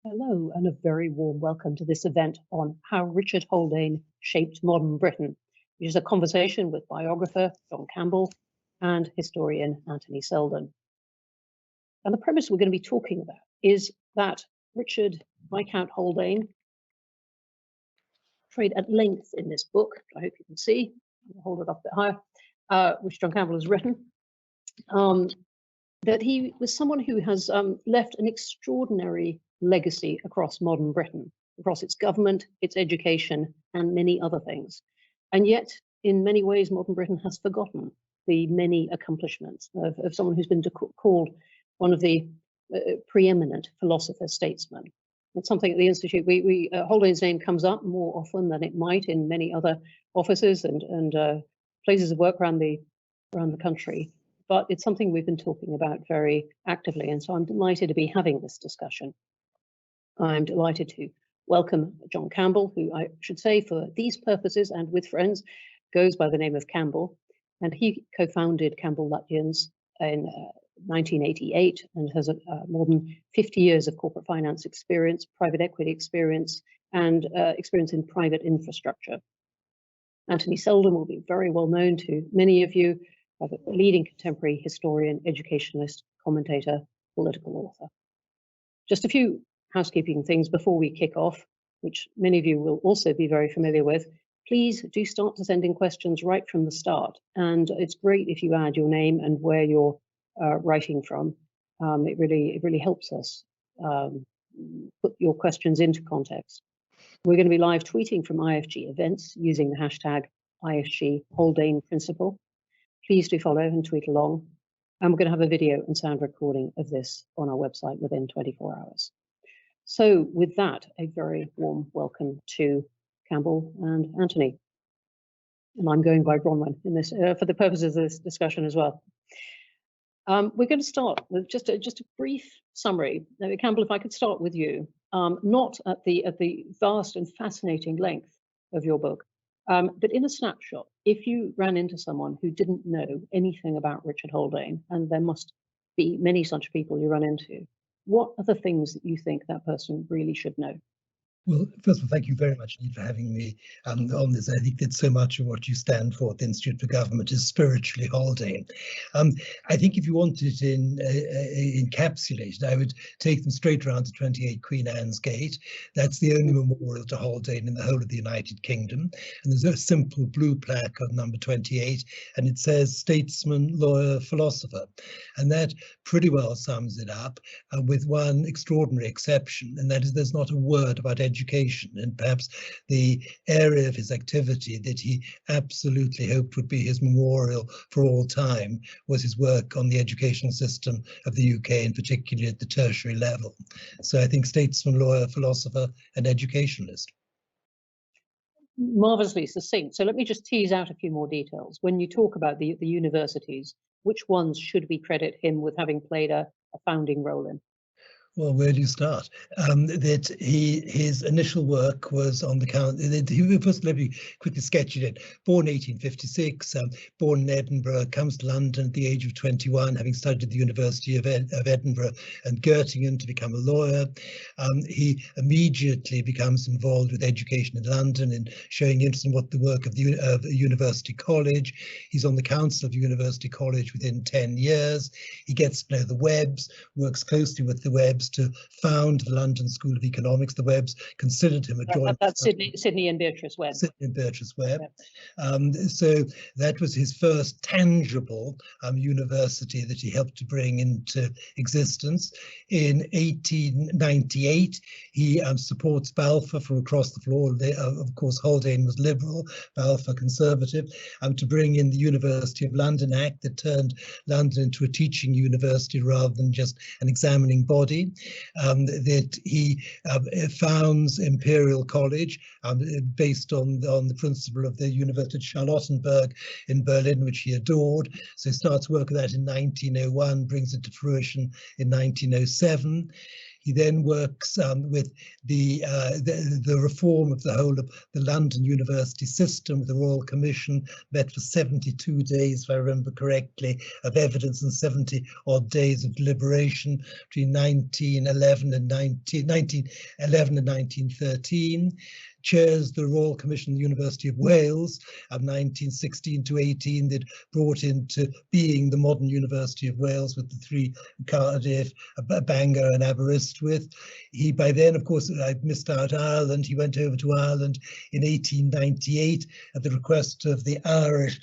Hello, and a very warm welcome to this event on how Richard Haldane shaped modern Britain, which is a conversation with biographer John Campbell and historian Anthony Seldon. And the premise we're going to be talking about is that Richard Viscount Haldane, portrayed at length in this book, I hope you can see, I'll hold it up a bit higher, which John Campbell has written, that he was someone who has left an extraordinary legacy across modern Britain, across its government, its education, and many other things. And yet, in many ways, modern Britain has forgotten the many accomplishments of someone who's been called one of the preeminent philosopher-statesmen. It's something at the Institute, Haldane's name comes up more often than it might in many other offices and places of work around the country. But it's something we've been talking about very actively, and so I'm delighted to be having this discussion. I'm delighted to welcome John Campbell, who I should say for these purposes and with friends goes by the name of Campbell, and he co-founded Campbell Lutyens in 1988 and has more than 50 years of corporate finance experience, private equity experience, and experience in private infrastructure. Anthony Seldon will be very well known to many of you, a leading contemporary historian, educationalist, commentator, political author. Just a few housekeeping things before we kick off, which many of you will also be very familiar with. Please do start to send in questions right from the start. And it's great if you add your name and where you're writing from. It really helps us put your questions into context. We're going to be live tweeting from IFG events using the hashtag IFG Haldane Principle. Please do follow and tweet along. And we're going to have a video and sound recording of this on our website within 24 hours. So with that, a very warm welcome to Campbell and Anthony. And I'm going by Bronwyn in this for the purposes of this discussion as well. We're going to start with just a brief summary. Now, Campbell, if I could start with you, not at the vast and fascinating length of your book, but in a snapshot, if you ran into someone who didn't know anything about Richard Haldane, and there must be many such people you run into, what are the things that you think that person really should know? Well, first of all, thank you very much indeed for having me on this. I think that so much of what you stand for at the Institute for Government is spiritually Haldane. I think if you wanted it encapsulated, I would take them straight around to 28 Queen Anne's Gate. That's the only memorial to Haldane in the whole of the United Kingdom. And there's a simple blue plaque on number 28, and it says statesman, lawyer, philosopher. And that pretty well sums it up, with one extraordinary exception, and that is there's not a word about education, and perhaps the area of his activity that he absolutely hoped would be his memorial for all time was his work on the educational system of the UK, and particularly at the tertiary level. So I think statesman, lawyer, philosopher, and educationalist. Marvelously succinct. So let me just tease out a few more details. When you talk about the universities, which ones should we credit him with having played a founding role in? Well, where do you start? That his initial work was on the count. First, let me quickly sketch it. Born 1856, born in Edinburgh, comes to London at the age of 21, having studied at the University of Edinburgh and Göttingen to become a lawyer. He immediately becomes involved with education in London and showing interest in what the work of the University College. He's on the council of University College within 10 years. He gets to know the Webbs, works closely with the Webbs to found the London School of Economics. The Webbs considered him a joint. That's Sydney and Beatrice Webb. Sydney and Beatrice Webb. So that was his first tangible university that he helped to bring into existence. In 1898, he supports Balfour from across the floor. Of course, Haldane was liberal, Balfour conservative, to bring in the University of London Act that turned London into a teaching university rather than just an examining body. That he founds Imperial College based on the principle of the University of Charlottenburg in Berlin, which he adored. So he starts work with that in 1901, brings it to fruition in 1907. He then works with the reform of the whole of the London University system, with the Royal Commission, met for 72 days, if I remember correctly, of evidence and 70 odd days of deliberation between 1911 and 1913. Chairs the Royal Commission of the University of Wales of 1916 to 18 that brought into being the modern University of Wales with the three, Cardiff, Bangor and Aberystwyth. He, by then, of course, I missed out Ireland. He went over to Ireland in 1898 at the request of the Irish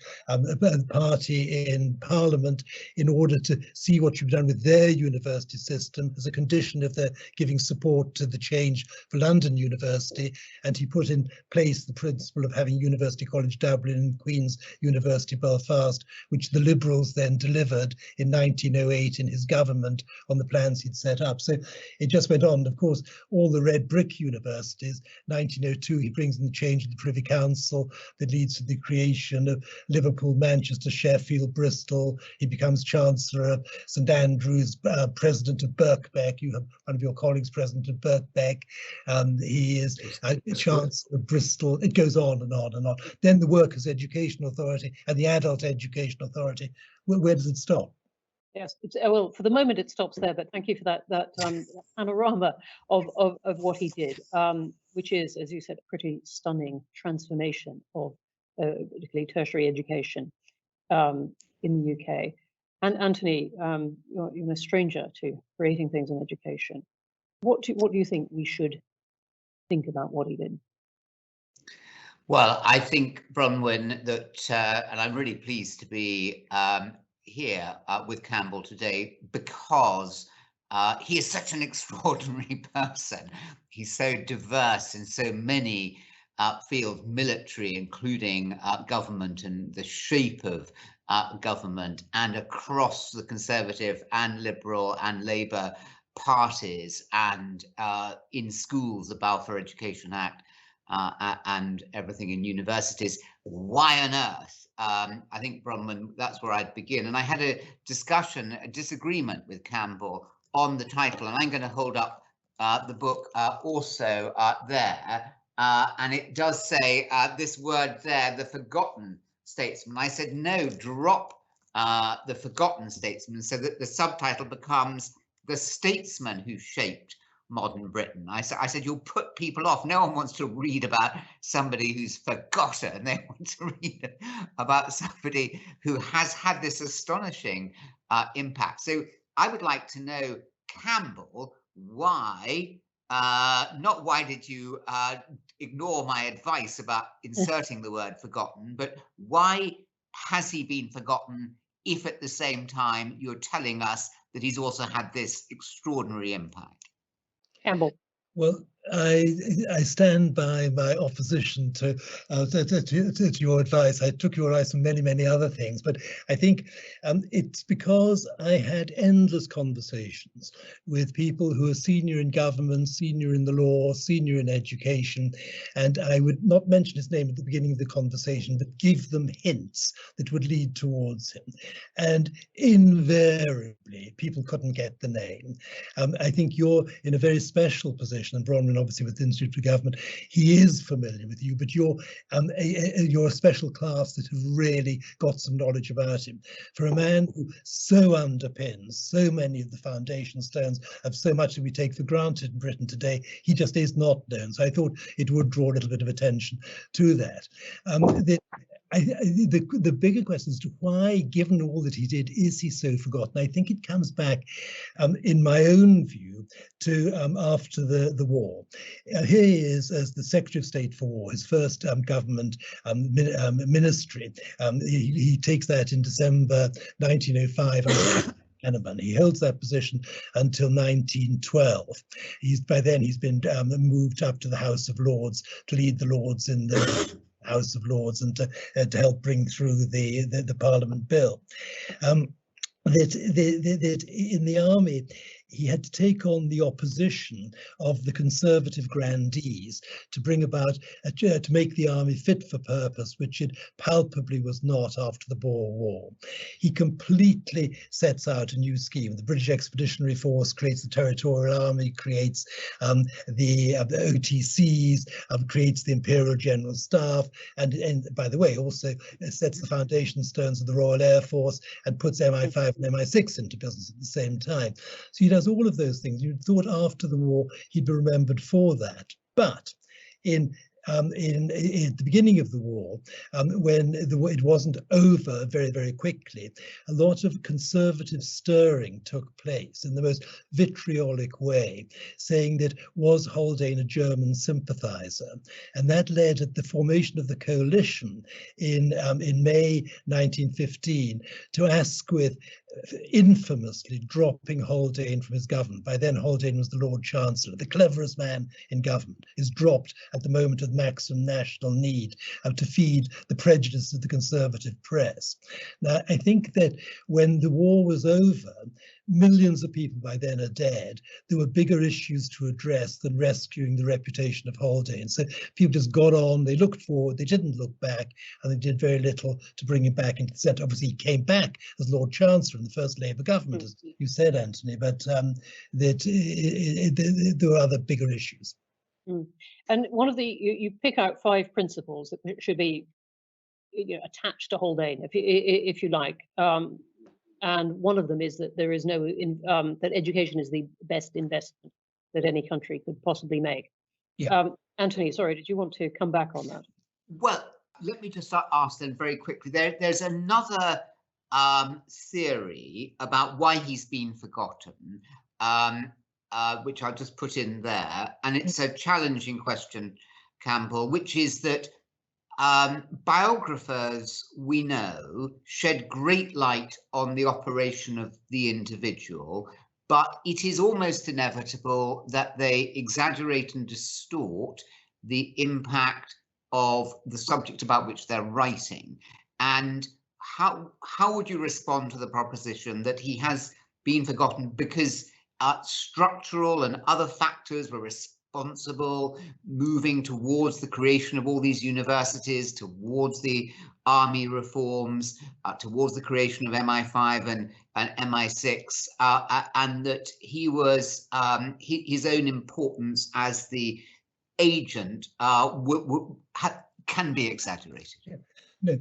party in Parliament in order to see what should be done with their university system as a condition of their giving support to the change for London University. And he put in place the principle of having University College Dublin and Queen's University Belfast, which the Liberals then delivered in 1908 in his government on the plans he'd set up. So it just went on. Of course, all the red brick universities, 1902, he brings in the change of the Privy Council that leads to the creation of Liverpool, Manchester, Sheffield, Bristol. He becomes Chancellor of St Andrews, President of Birkbeck. You have one of your colleagues, President of Birkbeck. He is Chancellor of Bristol. It goes on and on and on. Then the Workers' Education Authority and the Adult Education Authority. Where does it stop? Yes, well, for the moment it stops there, but thank you for that panorama of what he did, which is, as you said, a pretty stunning transformation of particularly tertiary education in the UK. And Anthony, you're no stranger to creating things in education. What do you think we should think about what he did? Well, I think, Bronwyn, that, and I'm really pleased to be here with Campbell today because he is such an extraordinary person. He's so diverse in so many fields, military, including government and the shape of government, and across the Conservative and Liberal and Labour parties, and in schools, the Balfour Education Act, and everything in universities. Why on earth? I think, Bronwyn, that's where I'd begin. And I had a disagreement with Campbell on the title, and I'm going to hold up the book also there. And it does say this word there, the forgotten statesman. I said, no, drop the forgotten statesman, so that the subtitle becomes the statesman who shaped modern Britain. I said, you'll put people off. No one wants to read about somebody who's forgotten. They want to read about somebody who has had this astonishing impact. So I would like to know, Campbell, why, not why did you ignore my advice about inserting the word forgotten, but why has he been forgotten if at the same time you're telling us that he's also had this extraordinary impact? Campbell. Well, I stand by my opposition to your advice. I took your advice on many other things, but I think it's because I had endless conversations with people who are senior in government, senior in the law, senior in education, and I would not mention his name at the beginning of the conversation, but give them hints that would lead towards him. And invariably, people couldn't get the name. I think you're in a very special position, and Bronwyn, obviously with the Institute for Government, he is familiar with you, but you're a special class that have really got some knowledge about him. For a man who so underpins so many of the foundation stones of so much that we take for granted in Britain today, he just is not known. So I thought it would draw a little bit of attention to that. The bigger question as to why, given all that he did, is he so forgotten? I think it comes back, in my own view, to after the war. Here he is as the Secretary of State for War, his first government ministry. He takes that in December 1905. He holds that position until 1912. By then he's been moved up to the House of Lords to lead the Lords in the House of Lords and to help bring through the Parliament bill. That in the army, he had to take on the opposition of the conservative grandees to bring about, to make the army fit for purpose, which it palpably was not after the Boer War. He completely sets out a new scheme. The British Expeditionary Force creates the Territorial Army, creates the OTCs, creates the Imperial General Staff, and by the way, also sets the foundation stones of the Royal Air Force and puts MI5 and MI6 into business at the same time. So he does all of those things. You'd thought after the war he'd be remembered for that. But in the beginning of the war, when it wasn't over very, very quickly, a lot of conservative stirring took place in the most vitriolic way, saying that was Haldane a German sympathizer? And that led at the formation of the coalition in May 1915 to Asquith infamously dropping Haldane from his government. By then Haldane was the Lord Chancellor, the cleverest man in government, is dropped at the moment of maximum national need to feed the prejudice of the conservative press. Now, I think that when the war was over, millions of people by then are dead. There were bigger issues to address than rescuing the reputation of Haldane. So people just got on, they looked forward, they didn't look back, and they did very little to bring him back into the centre. Obviously, he came back as Lord Chancellor in the first Labour government, as you said, Anthony, but there were other bigger issues. And one of the, you pick out 5 principles that should be attached to Haldane, if you like. And one of them is that there is no, that education is the best investment that any country could possibly make. Yeah. Anthony, sorry, did you want to come back on that? Well, let me just ask then very quickly. There's another theory about why he's been forgotten, which I'll just put in there. And it's a challenging question, Campbell, which is that biographers, we know, shed great light on the operation of the individual, but it is almost inevitable that they exaggerate and distort the impact of the subject about which they're writing. And how would you respond to the proposition that he has been forgotten because structural and other factors were responsible, moving towards the creation of all these universities, towards the army reforms, towards the creation of MI5 and MI6, and that he was his own importance as the agent can be exaggerated? Yeah. No,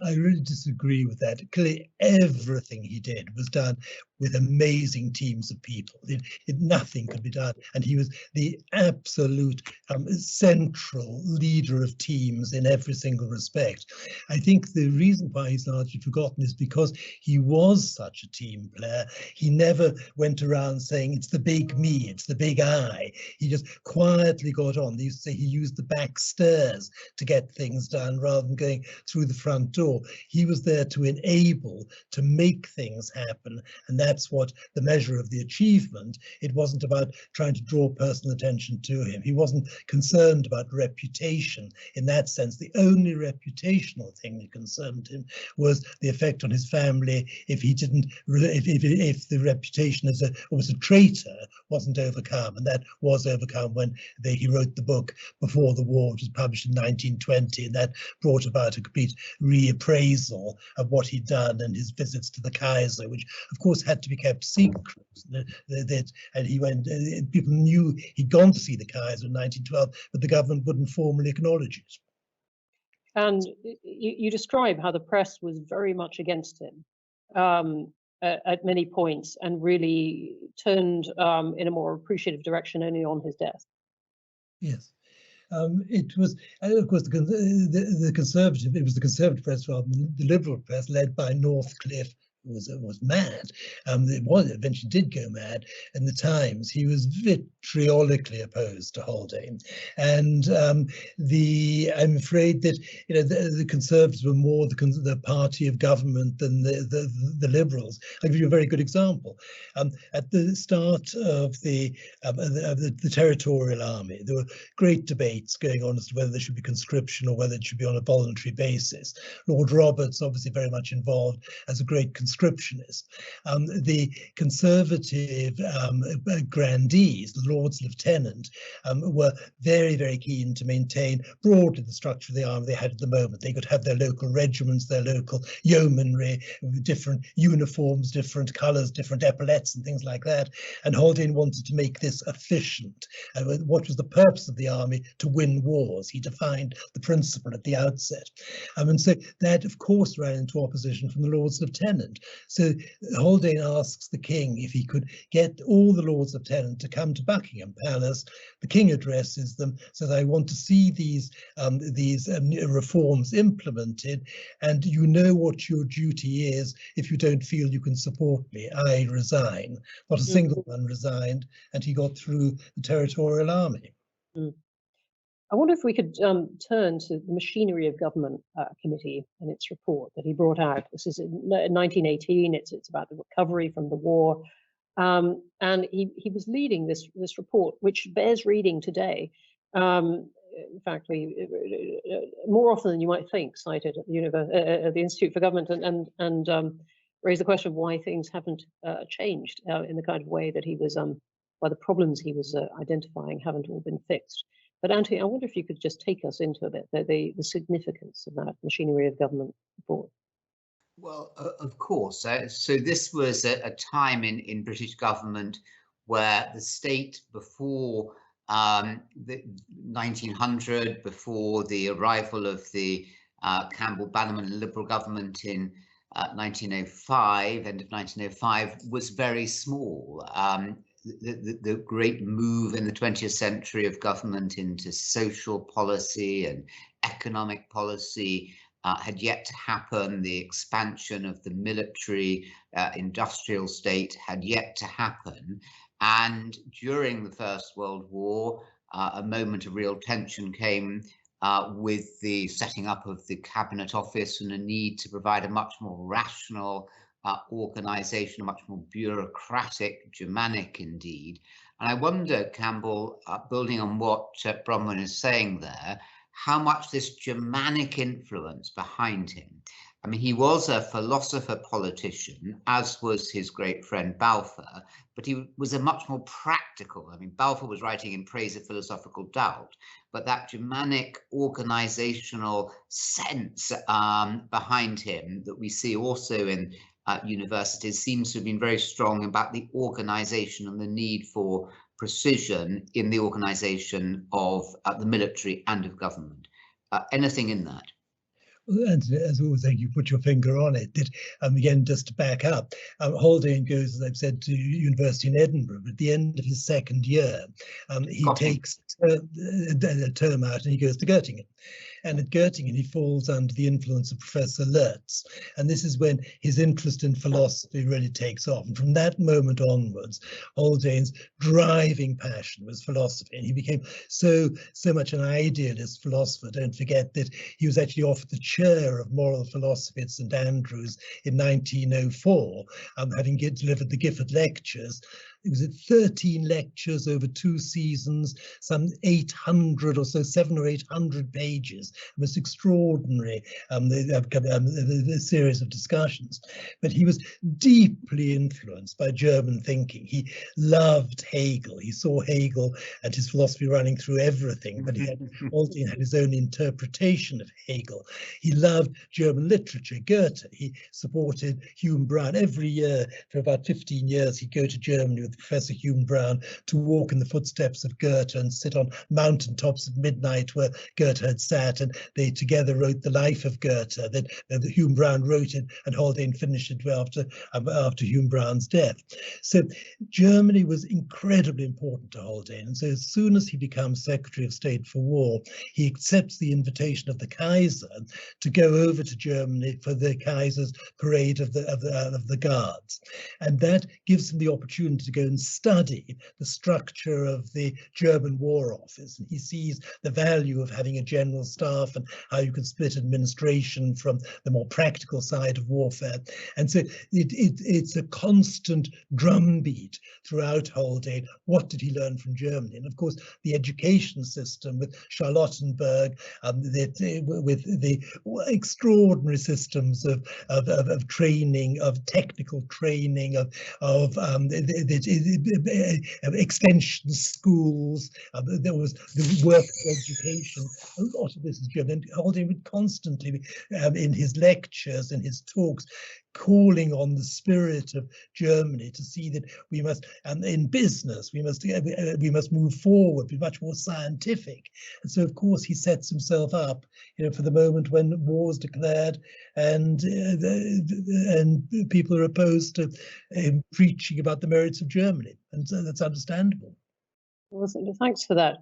I really disagree with that. Clearly, everything he did was done with amazing teams of people. Nothing could be done. And he was the absolute central leader of teams in every single respect. I think the reason why he's largely forgotten is because he was such a team player. He never went around saying, it's the big me, it's the big I. He just quietly got on. They used to say he used the back stairs to get things done rather than going through the front door. He was there to enable, to make things happen. And that's what the measure of the achievement. It wasn't about trying to draw personal attention to him. He wasn't concerned about reputation in that sense. The only reputational thing that concerned him was the effect on his family if he didn't, if the reputation as a traitor wasn't overcome. And that was overcome when he wrote the book before the war, which was published in 1920, and that brought about a complete reappraisal of what he'd done and his visits to the Kaiser, which of course had to be kept secret. And he went, people knew he'd gone to see the Kaiser in 1912, but the government wouldn't formally acknowledge it. And you describe how the press was very much against him at many points, and really turned in a more appreciative direction only on his death. Yes. It was, of course, the conservative. It was the conservative press rather than the liberal press, led by Northcliffe, who was mad. It eventually did go mad. In the Times, he was vitriolically opposed to Haldane, and I'm afraid that the Conservatives were more the party of government than the Liberals. I'll give you a very good example. At the start of the Territorial Army, there were great debates going on as to whether there should be conscription or whether it should be on a voluntary basis. Lord Roberts, obviously very much involved as a great conscriptionist conscriptionists. The conservative grandees, the Lords Lieutenant, were very, very keen to maintain broadly the structure of the army they had at the moment. They could have their local regiments, their local yeomanry, different uniforms, different colours, different epaulets and things like that. And Haldane wanted to make this efficient. What was the purpose of the army? To win wars. He defined the principle at the outset. And so that, of course, ran into opposition from the Lords Lieutenant. So Haldane asks the king if he could get all the Lords Lieutenant to come to Buckingham Palace. The king addresses them, says, I want to see these reforms implemented, and you know what your duty is. If you don't feel you can support me, I resign. Not a single one resigned, and he got through the Territorial Army. I wonder if we could turn to the Machinery of Government Committee and its report that he brought out. This is in 1918. It's about the recovery from the war, and he was leading this report, which bears reading today. In fact, more often than you might think, cited at the Institute for Government, and raised the question of why things haven't changed in the kind of way that he was, why the problems he was identifying haven't all been fixed. But Anthony, I wonder if you could just take us into a bit the significance of that Machinery of Government report. Well, of course. So this was a time in British government where the state, before the 1900, before the arrival of the Campbell-Bannerman Liberal government in 1905, end of 1905, was very small. The great move in the 20th century of government into social policy and economic policy had yet to happen. The expansion of the military industrial state had yet to happen. And during the First World War, a moment of real tension came with the setting up of the Cabinet Office and a need to provide a much more rational organisation, a much more bureaucratic, Germanic indeed. And I wonder, Campbell, building on what Bronwyn is saying there, how much this Germanic influence behind him. I mean, he was a philosopher politician, as was his great friend Balfour, but he was a much more practical. I mean, Balfour was writing in praise of philosophical doubt, but that Germanic organizational sense behind him that we see also in universities seems to have been very strong about the organization and the need for precision in the organization of the military and of government. Anything in that? Well, and as always, you put your finger on it. That again, just to back up, Haldane goes, as I've said, to university in Edinburgh. But at the end of his second year, he takes a term out and he goes to Göttingen. And at Göttingen, he falls under the influence of Professor Lertz. And this is when his interest in philosophy really takes off. And from that moment onwards, Haldane's driving passion was philosophy. And he became so much an idealist philosopher. Don't forget that he was actually offered the chair of moral philosophy at St Andrews in 1904, having delivered the Gifford Lectures. It was 13 lectures over 2 seasons, some 800 or so, 700 or 800 pages, a most extraordinary the series of discussions. But he was deeply influenced by German thinking. He loved Hegel. He saw Hegel and his philosophy running through everything, but Haldane had his own interpretation of Hegel. He loved German literature, Goethe. He supported Hume Brown. Every year for about 15 years, he'd go to Germany with Professor Hume Brown to walk in the footsteps of Goethe and sit on mountaintops at midnight where Goethe had sat, and they together wrote the life of Goethe. Then Hume Brown wrote it and Haldane finished it after Hume Brown's death. So Germany was incredibly important to Haldane, and so as soon as he becomes Secretary of State for War, he accepts the invitation of the Kaiser to go over to Germany for the Kaiser's parade of the Guards, and that gives him the opportunity to go and study the structure of the German War Office, and he sees the value of having a general staff and how you can split administration from the more practical side of warfare. And so it's a constant drumbeat throughout Haldane. What did he learn from Germany? And of course, the education system with Charlottenburg, with the extraordinary systems of training, of technical training, of extension schools. There was the work of education. A lot of this is German. And Haldane would constantly, in his lectures and his talks, calling on the spirit of Germany to see that we must, in business, we must move forward, be much more scientific. And so, of course, he sets himself up, for the moment when war is declared and people are opposed to him preaching about the merits of Germany, and so that's understandable. Well, thanks for that,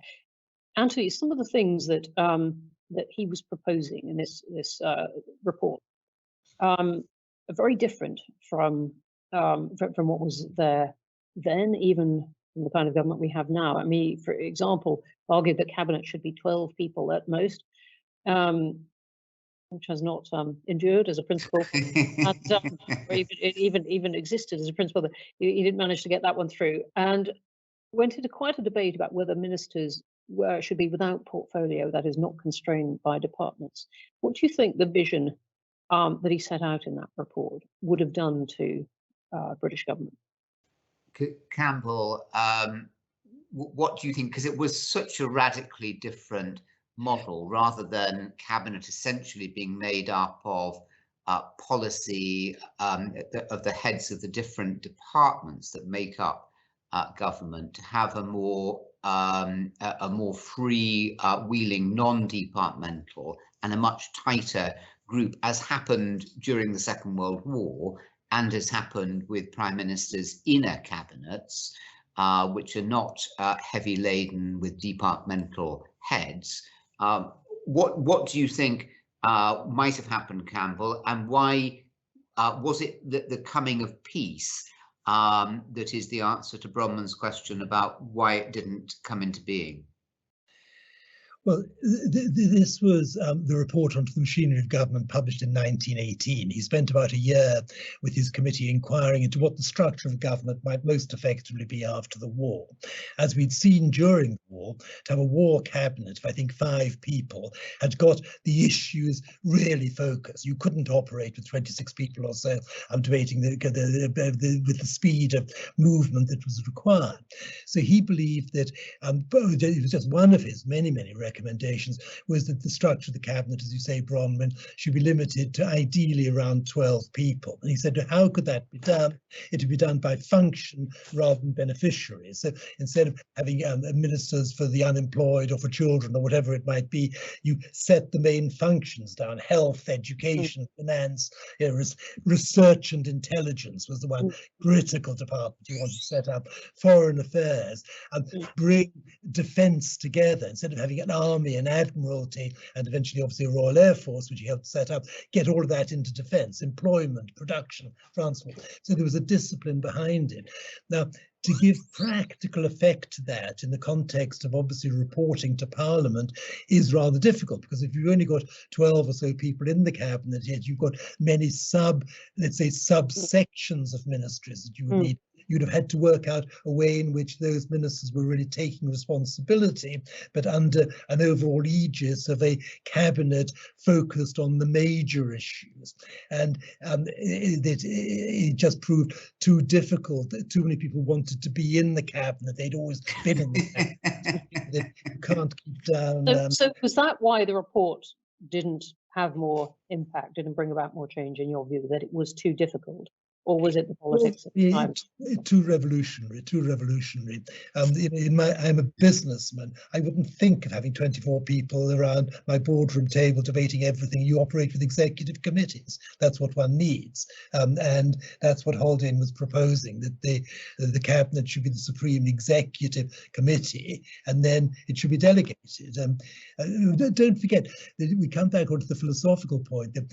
Anthony. Some of the things that that he was proposing in this report are very different from what was there then, even from the kind of government we have now. I mean, for example, argued that cabinet should be 12 people at most, which has not endured as a principle, and or even existed as a principle. That he didn't manage to get that one through, and went into quite a debate about whether ministers should be without portfolio, that is, not constrained by departments. What do you think the vision that he set out in that report would have done to British government? Campbell, what do you think? Because it was such a radically different model, rather than cabinet essentially being made up of policy of the heads of the different departments that make up government, to have a more free-wheeling, non-departmental and a much tighter group, as happened during the Second World War and has happened with prime ministers' inner cabinets, which are not heavy laden with departmental heads. What do you think might have happened, Campbell, and why was it that the coming of peace that is the answer to Bronman's question about why it didn't come into being? Well, this was the report onto the machinery of government published in 1918. He spent about a year with his committee inquiring into what the structure of government might most effectively be after the war. As we'd seen during the war, to have a war cabinet of, I think, 5 people had got the issues really focused. You couldn't operate with 26 people or so debating with the speed of movement that was required. So he believed that it was just one of his many recommendations was that the structure of the cabinet, as you say, Bronman, should be limited to ideally around 12 people. And he said, how could that be done? It would be done by function rather than beneficiaries. So instead of having ministers for the unemployed or for children or whatever it might be, you set the main functions down: health, education, finance, research and intelligence was the one critical department you wanted to set up, foreign affairs, and bring defense together. Instead of having an army, an admiralty, and eventually obviously a Royal Air Force, which he helped set up, get all of that into defense, employment, production, transport. So there was a discipline behind it. Now, to give practical effect to that in the context of obviously reporting to Parliament is rather difficult, because if you've only got 12 or so people in the cabinet, yet you've got many subsections of ministries that you would need. You'd have had to work out a way in which those ministers were really taking responsibility, but under an overall aegis of a cabinet focused on the major issues. And it just proved too difficult. Too many people wanted to be in the cabinet. They'd always been in the cabinet. You can't keep down. So was that why the report didn't have more impact, didn't bring about more change in your view, that it was too difficult? Or was it the politics at the time? Too revolutionary. I'm a businessman. I wouldn't think of having 24 people around my boardroom table debating everything. You operate with executive committees. That's what one needs. And that's what Haldane was proposing, that the cabinet should be the supreme executive committee, and then it should be delegated. Don't forget that we come back onto the philosophical point that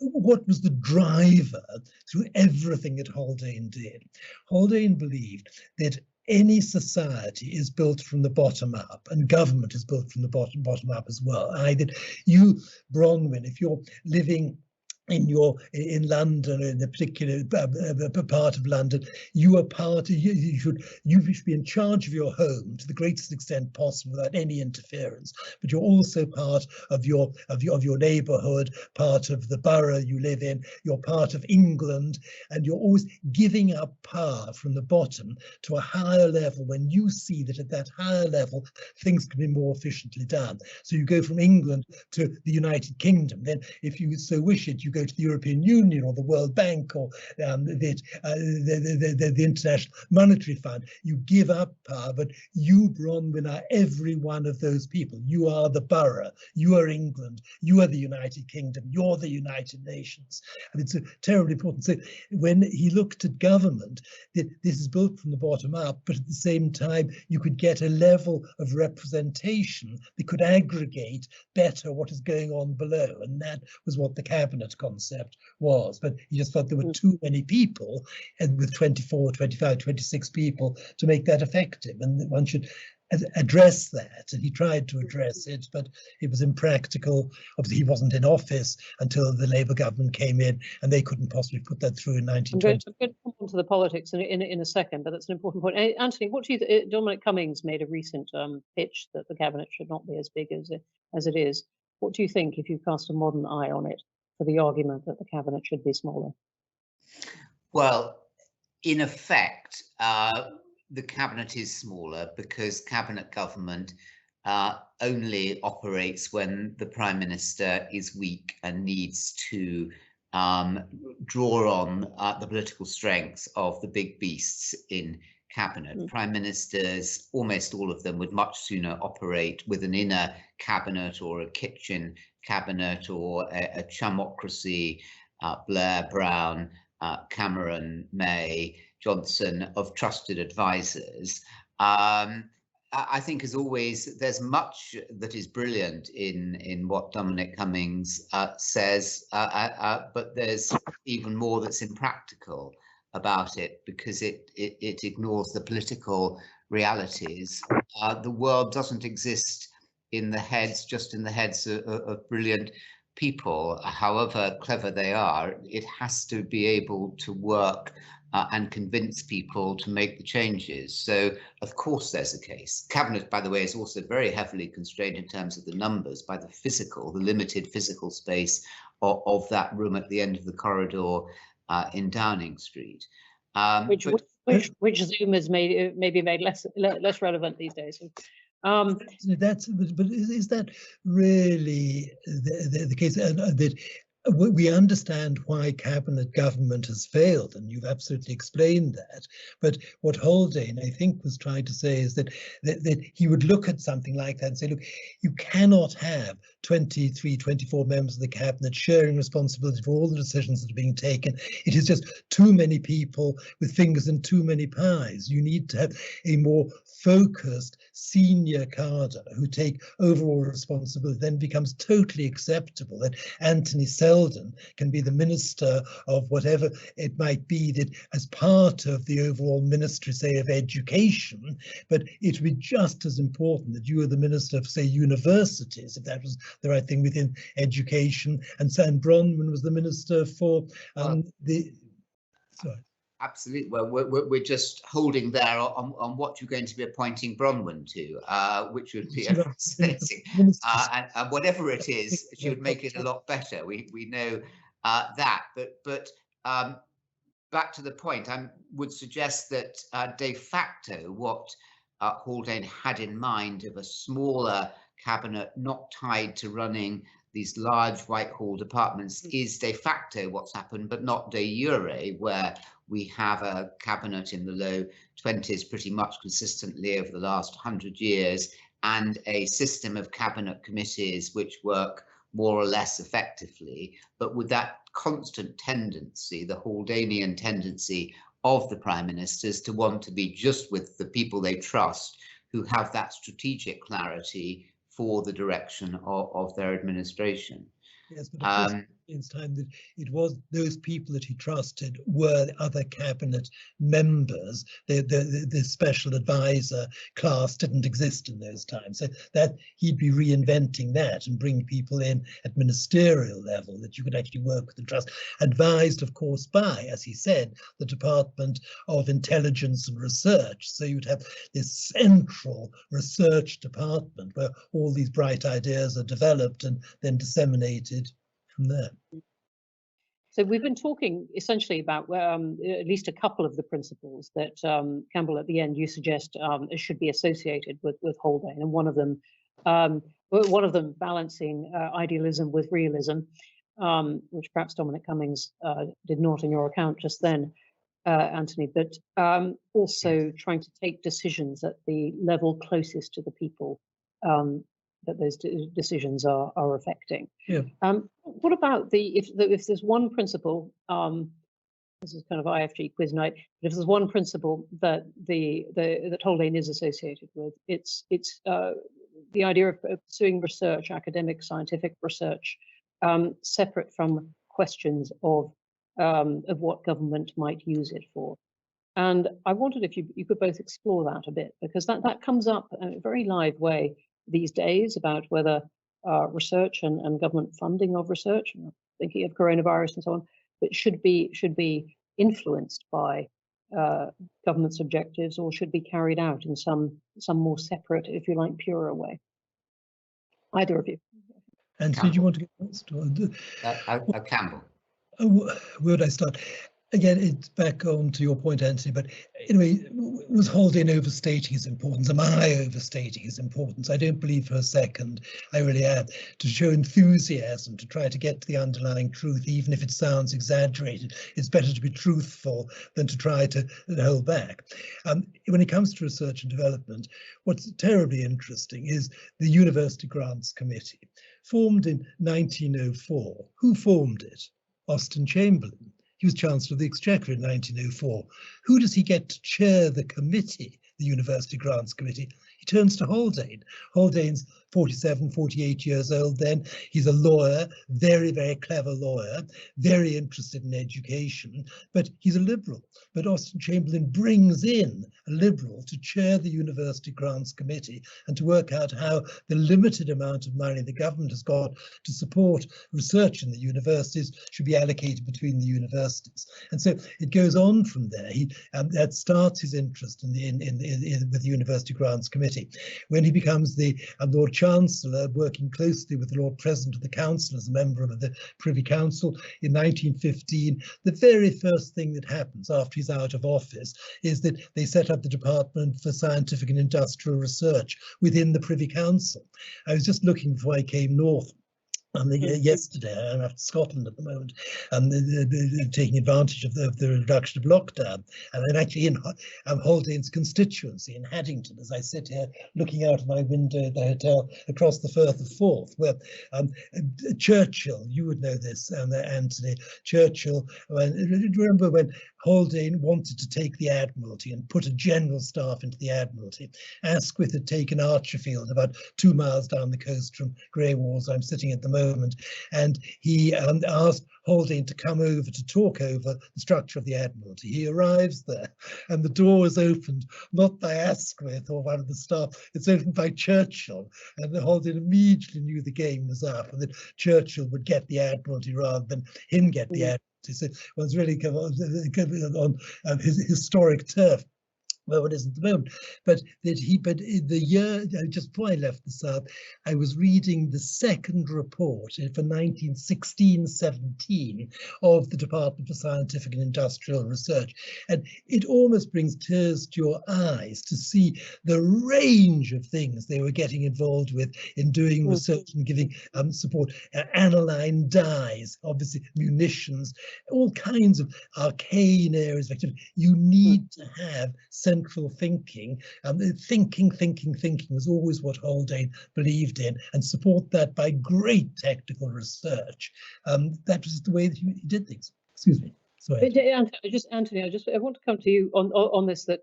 what was the driver through every everything that Haldane did. Haldane believed that any society is built from the bottom up, and government is built from the bottom up as well. That you, Bronwyn, if you're living in London, or in a particular part of London, you are part of, you should be in charge of your home to the greatest extent possible without any interference. But you're also part of your neighbourhood, part of the borough you live in. You're part of England, and you're always giving up power from the bottom to a higher level when you see that at that higher level things can be more efficiently done. So you go from England to the United Kingdom. Then, if you so wish it, you go to the European Union or the World Bank or the International Monetary Fund. You give up power, but you, Bronwyn, are every one of those people. You are the borough, you are England, you are the United Kingdom, you're the United Nations. And it's terribly important. So when he looked at government, this is built from the bottom up, but at the same time, you could get a level of representation that could aggregate better what is going on below. And that was what the cabinet concept was. But he just thought there were too many people, and with 24, 25, 26 people to make that effective. And one should address that, and he tried to address it, but it was impractical. Obviously, he wasn't in office until the Labour government came in, and they couldn't possibly put that through in 1920. I'm going to come on to the politics in a second, but that's an important point. Anthony, what do you think? Dominic Cummings made a recent pitch that the cabinet should not be as big as it is. What do you think, if you cast a modern eye on it, for the argument that the cabinet should be smaller? Well, in effect, the cabinet is smaller because cabinet government only operates when the prime minister is weak and needs to draw on the political strengths of the big beasts in cabinet. Prime ministers, almost all of them, would much sooner operate with an inner cabinet or a kitchen cabinet or a chumocracy, Blair, Brown, Cameron, May, Johnson, of trusted advisors. I think, as always, there's much that is brilliant in what Dominic Cummings says, but there's even more that's impractical about it, because it ignores the political realities. The world doesn't exist in the heads, just in the heads of brilliant people, however clever they are. It has to be able to work and convince people to make the changes. So, of course, there's a case. Cabinet, by the way, is also very heavily constrained in terms of the numbers by the limited physical space of that room at the end of the corridor in Downing Street. Which Zoom has maybe made less relevant these days. But is that really the case? That we understand why cabinet government has failed, and you've absolutely explained that. But what Haldane, I think, was trying to say is that he would look at something like that and say, look, you cannot have 23, 24 members of the cabinet sharing responsibility for all the decisions that are being taken. It is just too many people with fingers in too many pies. You need to have a more focused senior cadre who take overall responsibility. Then becomes totally acceptable that Anthony Seldon can be the minister of whatever it might be, that as part of the overall ministry, say, of education, but it would be just as important that you were the minister of, say, universities, if that was the right thing, within education, and Sam Bronwyn was the minister for sorry. Absolutely. Well, we're just holding there on what you're going to be appointing Bronwyn to, which would be fascinating. And whatever it is, she would make it a lot better. We know that. But back to the point, I would suggest that de facto, what Haldane had in mind of a smaller cabinet not tied to running these large Whitehall departments is de facto what's happened, but not de jure, where we have a cabinet in the low 20s pretty much consistently over the last 100 years, and a system of cabinet committees which work more or less effectively, but with that constant tendency, the Haldanian tendency of the prime ministers to want to be just with the people they trust, who have that strategic clarity for the direction of their administration. Yes, but Haldane's time that it was those people that he trusted were other cabinet members. The special advisor class didn't exist in those times, so that he'd be reinventing that and bring people in at ministerial level that you could actually work with and trust, advised of course by, as he said, the Department of Intelligence and Research. So you'd have this central research department where all these bright ideas are developed and then disseminated from there. So we've been talking essentially about at least a couple of the principles that Campbell, at the end, you suggest should be associated with Haldane, and one of them balancing idealism with realism, which perhaps Dominic Cummings did not in your account just then, Anthony, but also trying to take decisions at the level closest to the people that those decisions are affecting. Yeah. What about if there's one principle, this is kind of IFG quiz night, but if there's one principle that that Haldane is associated with, it's the idea of pursuing research, academic, scientific research, separate from questions of what government might use it for. And I wondered if you could both explore that a bit, because that comes up in a very live way these days about whether research and government funding of research, thinking of coronavirus and so on, but should be influenced by government's objectives or should be carried out in some more separate, if you like, purer way. Either of you. And did you want to get first? Campbell. Where would I start? Again, it's back on to your point, Anthony, but anyway, was Haldane overstating his importance? Am I overstating his importance? I don't believe for a second I really am. To show enthusiasm, to try to get to the underlying truth, even if it sounds exaggerated, it's better to be truthful than to try to hold back. When it comes to research and development, what's terribly interesting is the University Grants Committee, formed in 1904. Who formed it? Austen Chamberlain. He was Chancellor of the Exchequer in 1904. Who does he get to chair the committee, the University Grants Committee? He turns to Haldane. Haldane's 47, 48 years old then. He's a lawyer, very, very clever lawyer, very interested in education, but he's a liberal. But Austen Chamberlain brings in a liberal to chair the University Grants Committee and to work out how the limited amount of money the government has got to support research in the universities should be allocated between the universities. And so it goes on from there. That starts his interest with the University Grants Committee. When he becomes the Lord Chancellor, working closely with the Lord President of the Council as a member of the Privy Council in 1915, the very first thing that happens after he's out of office is that they set up the Department for Scientific and Industrial Research within the Privy Council. I was just looking before I came north. Yesterday, I'm after Scotland at the moment, taking advantage of the reduction of lockdown. And I'm actually in Haldane's constituency in Haddington, as I sit here looking out of my window at the hotel across the Firth of Forth, where Churchill, you would know this, Anthony, Churchill, remember when Haldane wanted to take the Admiralty and put a general staff into the Admiralty. Asquith had taken Archerfield, about 2 miles down the coast from Grey Walls. I'm sitting at the moment, and he asked Haldane to come over to talk over the structure of the Admiralty. He arrives there, and the door is opened not by Asquith or one of the staff, it's opened by Churchill, and Haldane immediately knew the game was up and that Churchill would get the Admiralty rather than him get the Admiralty. So it was really on his historic turf. Well, it isn't at the moment, but the year just before I left the South, I was reading the second report for 1916-17 of the Department for Scientific and Industrial Research, and it almost brings tears to your eyes to see the range of things they were getting involved with in doing research and giving support. Aniline dyes, obviously munitions, all kinds of arcane areas of activity. You need to have central thinking. Thinking was always what Haldane believed in, and support that by great technical research. That was the way that he did things. Excuse me. Sorry. Anthony, I want to come to you on this. That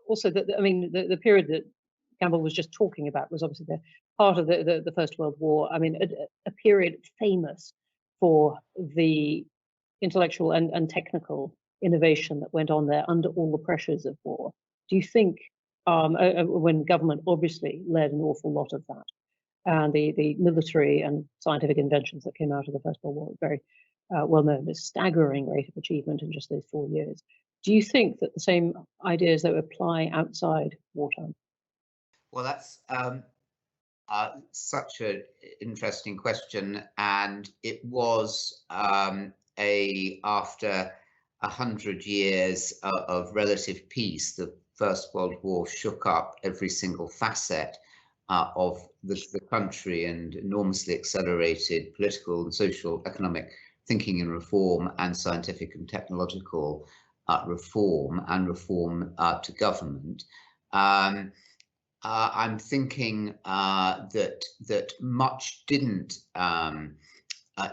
also that I mean the period that Campbell was just talking about was obviously the part of the First World War. I mean, a period famous for the intellectual and technical innovation that went on there under all the pressures of war. Do you think, when government obviously led an awful lot of that, and the military and scientific inventions that came out of the First World War, very well known, this staggering rate of achievement in just those 4 years. Do you think that the same ideas that apply outside wartime? Well, that's such an interesting question, and it was after 100 years of relative peace, the First World War shook up every single facet of the country and enormously accelerated political and social, economic thinking and reform, and scientific and technological reform, and reform to government. I'm thinking that much didn't.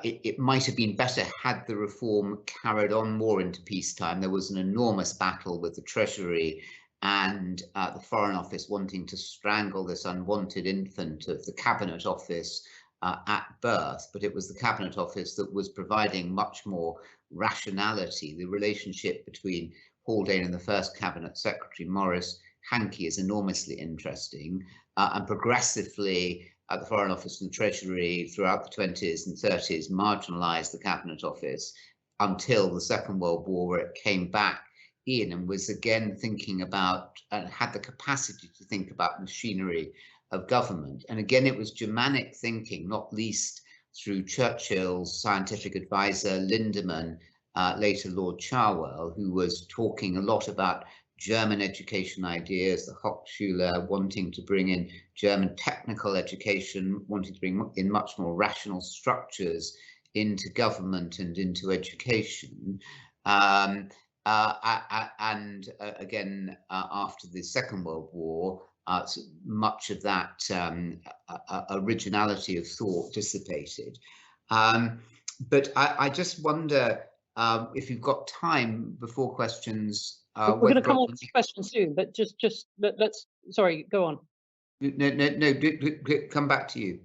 It might have been better had the reform carried on more into peacetime. There was an enormous battle with the Treasury and the Foreign Office wanting to strangle this unwanted infant of the Cabinet Office at birth, but it was the Cabinet Office that was providing much more rationality. The relationship between Haldane and the first Cabinet Secretary, Maurice Hankey, is enormously interesting, and progressively the Foreign Office and the Treasury throughout the 20s and 30s marginalised the Cabinet Office until the Second World War, where it came back in and was again thinking about, and had the capacity to think about, machinery of government. And again, it was Germanic thinking, not least through Churchill's scientific advisor Lindemann, later Lord Chancellor, who was talking a lot about German education ideas, the Hochschule, wanting to bring in German technical education, wanting to bring in much more rational structures into government and into education. Again, after the Second World War, so much of that originality of thought dissipated. But I just wonder if you've got time before questions. We're going to come on to questions soon, but let's. Sorry, go on. No. Come back to you.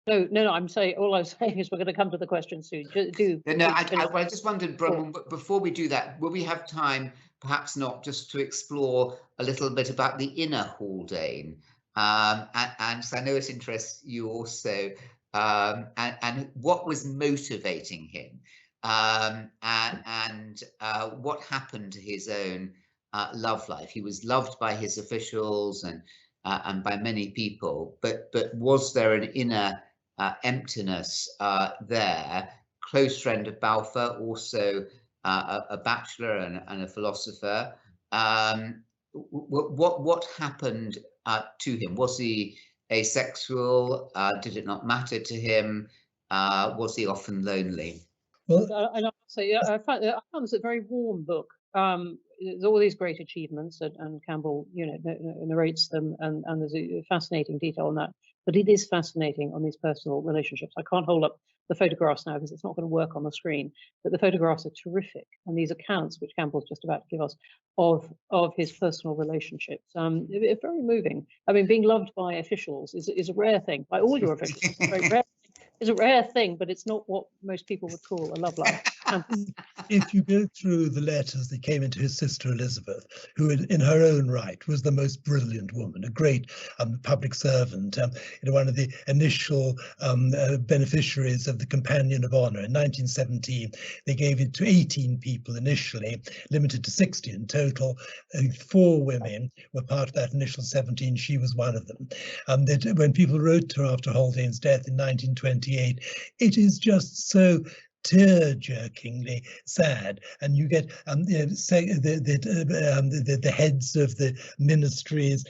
No. I'm saying, all I'm saying is we're going to come to the questions soon. I just wondered, Bronwyn, before we do that, will we have time, perhaps not, just to explore a little bit about the inner Haldane, and so I know it interests you also, and what was motivating him, and what happened to his own love life. He was loved by his officials and by many people, but was there an inner emptiness there? Close friend of Balfour, also a bachelor and a philosopher. What happened to him? Was he asexual? Did it not matter to him? Was he often lonely? Well, I say, I found this a very warm book. There's all these great achievements, and Campbell, narrates them, and there's a fascinating detail on that. But it is fascinating on these personal relationships. I can't hold up the photographs now because it's not going to work on the screen, but the photographs are terrific. And these accounts, which Campbell's just about to give us, of his personal relationships, it's very moving. I mean, being loved by officials is a rare thing, by all your officials. It's very rare. It's a rare thing, but it's not what most people would call a love life. If you go through the letters that came into his sister Elizabeth, who in her own right was the most brilliant woman, a great public servant, one of the initial beneficiaries of the Companion of Honor. In 1917, they gave it to 18 people initially, limited to 60 in total. 4 women were part of that initial 17. She was one of them. When people wrote to her after Haldane's death in 1928, it is just so tear-jerkingly sad, and you get the heads of the ministries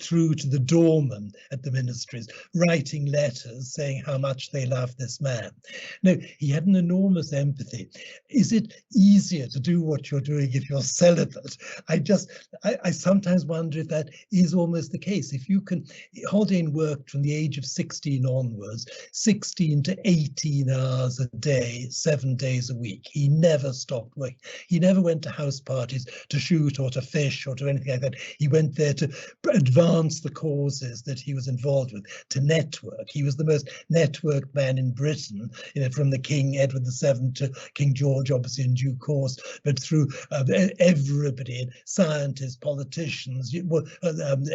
through to the doorman at the ministries writing letters saying how much they love this man. No, he had an enormous empathy. Is it easier to do what you're doing if you're celibate? I sometimes wonder if that is almost the case. If you can, Haldane worked from the age of 16 onwards, 16 to 18 hours a day, day, 7 days a week. He never stopped working. He never went to house parties to shoot or to fish or to anything like that. He went there to advance the causes that he was involved with, to network. He was the most networked man in Britain, from the King Edward VII to King George, obviously in due course, but through everybody, scientists, politicians,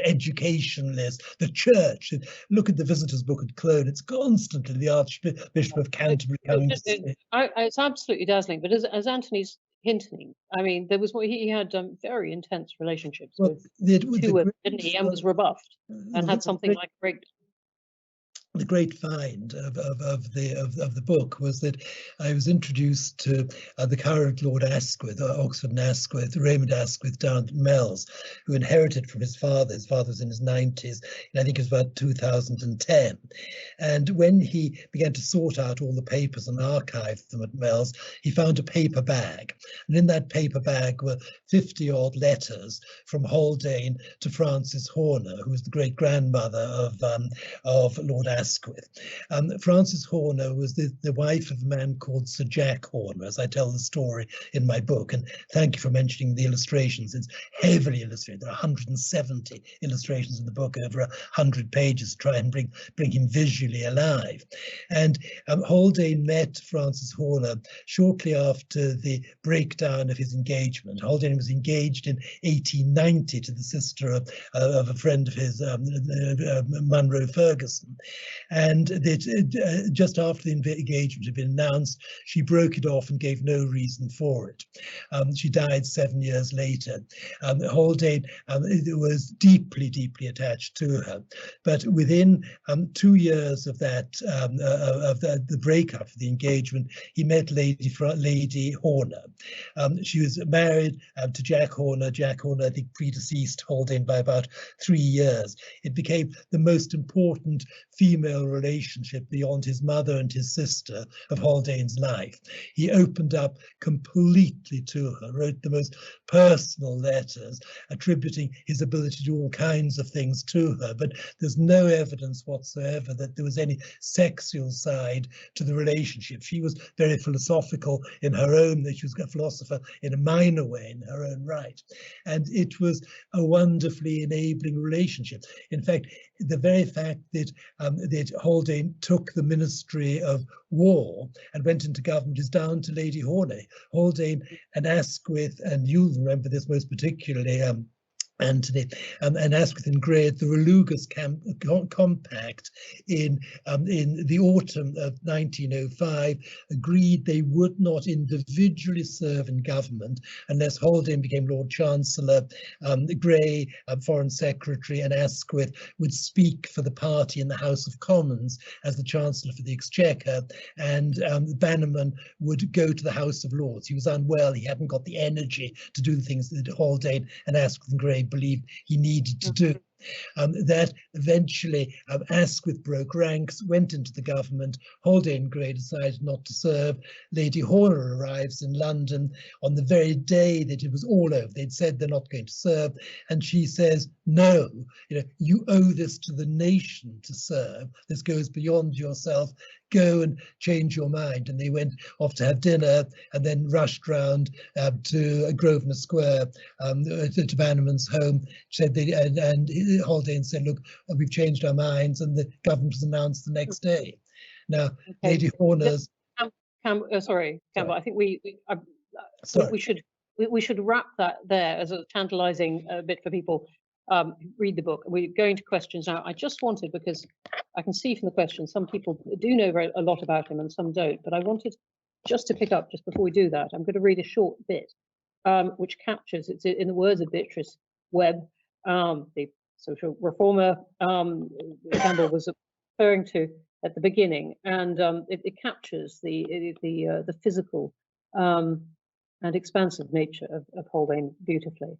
educationalists, the church. Look at the visitors' book at Cologne. It's constantly the Archbishop of Canterbury coming to see. It's absolutely dazzling. But as Anthony's hinting, I mean, he had very intense relationships with two women, didn't he? And was rebuffed and had something like great. The great find of the book was that I was introduced to the current Lord Asquith, Oxford and Asquith, Raymond Asquith down at Mells, who inherited from his father. His father was in his 90s, and I think it was about 2010. And when he began to sort out all the papers and archive them at Mells, he found a paper bag. And in that paper bag were 50-odd letters from Haldane to Frances Horner, who was the great-grandmother of Lord Asquith. Frances Horner was the wife of a man called Sir Jack Horner, as I tell the story in my book. And thank you for mentioning the illustrations. It's heavily illustrated. There are 170 illustrations in the book, over 100 pages, to try and bring him visually alive. And Haldane met Frances Horner shortly after the breakdown of his engagement. Haldane was engaged in 1890 to the sister of a friend of his, Munro Ferguson. And just after the engagement had been announced, she broke it off and gave no reason for it. She died 7 years later. Haldane was deeply, deeply attached to her. But within 2 years of that, the breakup of the engagement, he met Lady Horner. She was married to Jack Horner. Jack Horner, I think, predeceased Haldane by about 3 years. It became the most important female relationship beyond his mother and his sister of Haldane's life. He opened up completely to her, wrote the most personal letters, attributing his ability to do all kinds of things to her, but there's no evidence whatsoever that there was any sexual side to the relationship. She was very philosophical in her own, that she was a philosopher in a minor way in her own right. And it was a wonderfully enabling relationship. In fact, the very fact that Haldane took the Ministry of War and went into government is down to Lady Horner. Haldane and Asquith, and you'll remember this most particularly, Anthony, and Asquith and Grey at the Relugas Compact in the autumn of 1905 agreed they would not individually serve in government unless Haldane became Lord Chancellor, Grey Foreign Secretary, and Asquith would speak for the party in the House of Commons as the Chancellor for the Exchequer, and Bannerman would go to the House of Lords. He was unwell, he hadn't got the energy to do the things that Haldane and Asquith and Grey believed he needed to do. That eventually Asquith broke ranks, went into the government. Haldane and Grey decided not to serve. Lady Horner arrives in London on the very day that it was all over. They'd said they're not going to serve, and she says, no, you owe this to the nation to serve. This goes beyond yourself. Go and change your mind. And they went off to have dinner and then rushed round to Grosvenor Square, to Bannerman's home. She said and Haldane said, look, we've changed our minds, and the government was announced the next day. Now, okay. Lady Horner's... sorry, Campbell, I think we should wrap that there as a tantalizing bit for people. Read the book. We're going to questions now. I just wanted, because I can see from the questions, some people do know a lot about him and some don't, but I wanted just to pick up, just before we do that, I'm going to read a short bit, which captures, it's in the words of Beatrice Webb, the social reformer Campbell was referring to at the beginning, and it captures the physical and expansive nature of Haldane beautifully.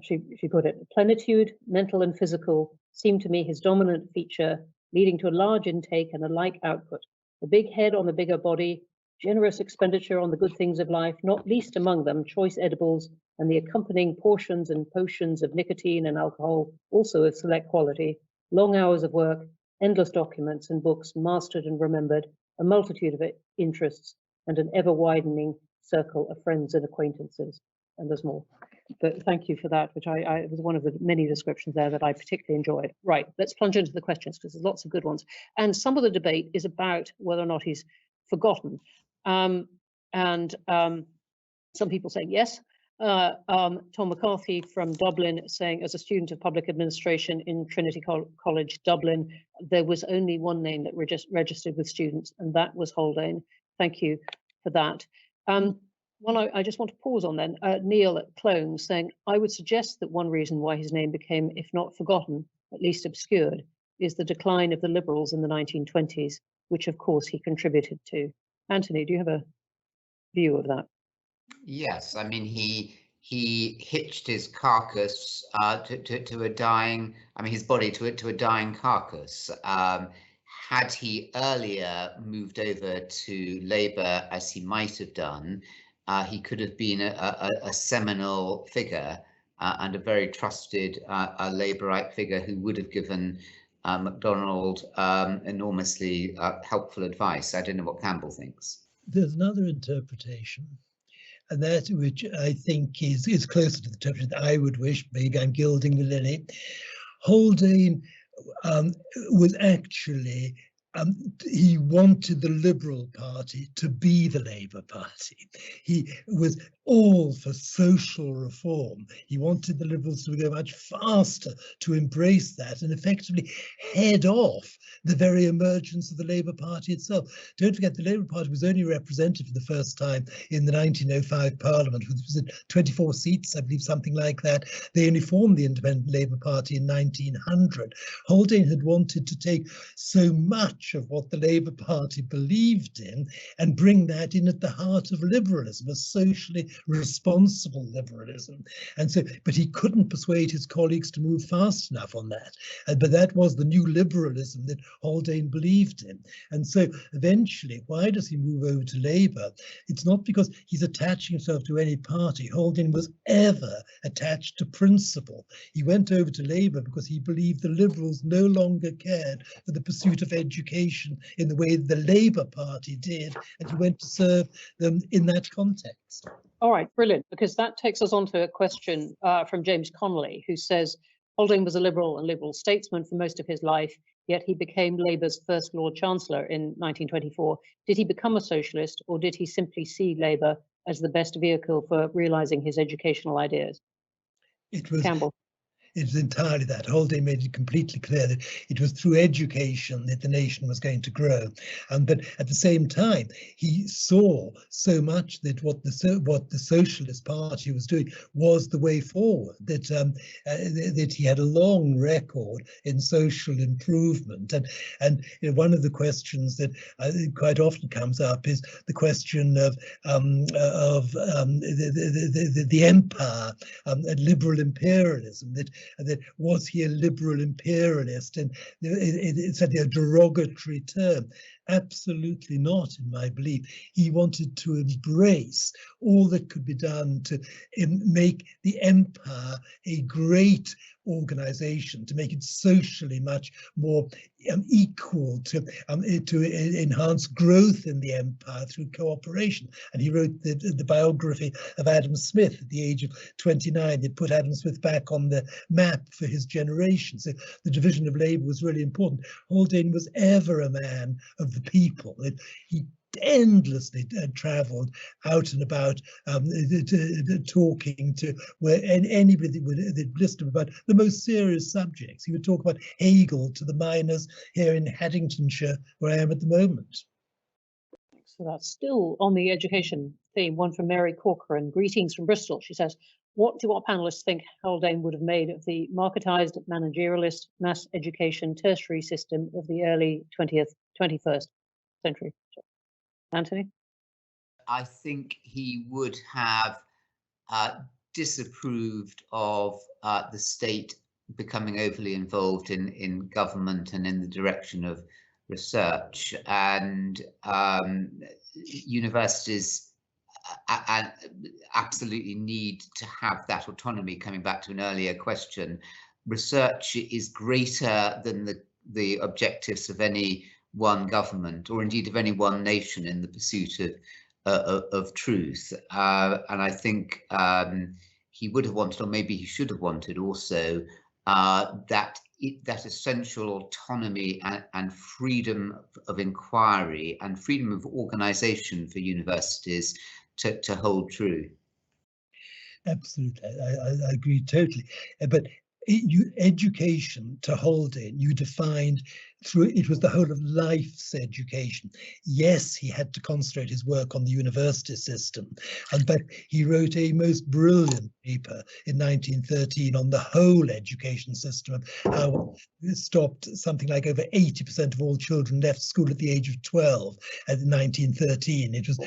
She put it, plenitude, mental and physical, seemed to me his dominant feature, leading to a large intake and a like output. The big head on the bigger body, generous expenditure on the good things of life, not least among them choice edibles and the accompanying portions and potions of nicotine and alcohol, also of select quality, long hours of work, endless documents and books mastered and remembered, a multitude of interests, and an ever-widening circle of friends and acquaintances. And there's more. But thank you for that, which I was one of the many descriptions there that I particularly enjoyed. Right, let's plunge into the questions because there's lots of good ones. And some of the debate is about whether or not he's forgotten. Some people saying yes. Tom McCarthy from Dublin saying, as a student of public administration in Trinity College, Dublin, there was only one name that registered with students, and that was Haldane. Thank you for that. One I just want to pause on then, Neil at Clone saying, I would suggest that one reason why his name became, if not forgotten, at least obscured, is the decline of the Liberals in the 1920s, which of course he contributed to. Anthony, do you have a view of that? Yes, I mean, he hitched his carcass to a dying, his body to a dying carcass. Had he earlier moved over to Labour, as he might have done, he could have been a seminal figure and a very trusted Labourite figure who would have given MacDonald enormously helpful advice. I don't know what Campbell thinks. There's another interpretation, and that which I think is closer to the interpretation that I would wish. Maybe I'm gilding the lily. Haldane was actually, he wanted the Liberal Party to be the Labour Party. He was all for social reform. He wanted the Liberals to go much faster to embrace that and effectively head off the very emergence of the Labour Party itself. Don't forget, the Labour Party was only represented for the first time in the 1905 Parliament, which was 24 seats, I believe, something like that. They only formed the Independent Labour Party in 1900. Haldane had wanted to take so much of what the Labour Party believed in and bring that in at the heart of liberalism, a socially responsible liberalism. And so, but he couldn't persuade his colleagues to move fast enough on that. But that was the new liberalism that Haldane believed in. And so eventually, why does he move over to Labour? It's not because he's attaching himself to any party. Haldane was ever attached to principle. He went over to Labour because he believed the Liberals no longer cared for the pursuit of education in the way the Labour Party did, and he went to serve them in that context. All right, brilliant, because that takes us on to a question from James Connolly, who says, Haldane was a Liberal and Liberal statesman for most of his life, yet he became Labour's first Lord Chancellor in 1924. Did he become a socialist, or did he simply see Labour as the best vehicle for realising his educational ideas? It was Campbell. It was entirely that. Haldane made it completely clear that it was through education that the nation was going to grow. But at the same time, he saw so much that what the Socialist Party was doing was the way forward, that he had a long record in social improvement. And you know, one of the questions that quite often comes up is the question of the empire, liberal imperialism, that was he a liberal imperialist, and it's a derogatory term. Absolutely not, in my belief. He wanted to embrace all that could be done to make the empire a great organization, to make it socially much more equal, to enhance growth in the empire through cooperation. And he wrote the biography of Adam Smith at the age of 29. It put Adam Smith back on the map for his generation. So the division of labour was really important. Haldane was ever a man of the people. He endlessly travelled out and about, talking to anybody that listened about the most serious subjects. He would talk about Hegel to the miners here in Haddingtonshire, where I am at the moment. So that's still on the education theme. One from Mary Corcoran. Greetings from Bristol. She says, what do our panelists think Haldane would have made of the marketised, managerialist, mass education tertiary system of the early 21st century? Anthony? I think he would have disapproved of the state becoming overly involved in government and in the direction of research, and universities absolutely need to have that autonomy. Coming back to an earlier question, research is greater than the objectives of any one government, or indeed of any one nation in the pursuit of truth. And I think he would have wanted, or maybe he should have wanted also, that essential autonomy and freedom of inquiry and freedom of organisation for universities to hold true. Absolutely, I agree totally. But education to Haldane, you defined through it was the whole of life's education. Yes, he had to concentrate his work on the university system. In fact, he wrote a most brilliant paper in 1913 on the whole education system, how it stopped something like over 80% of all children left school at the age of 12 in 1913. It was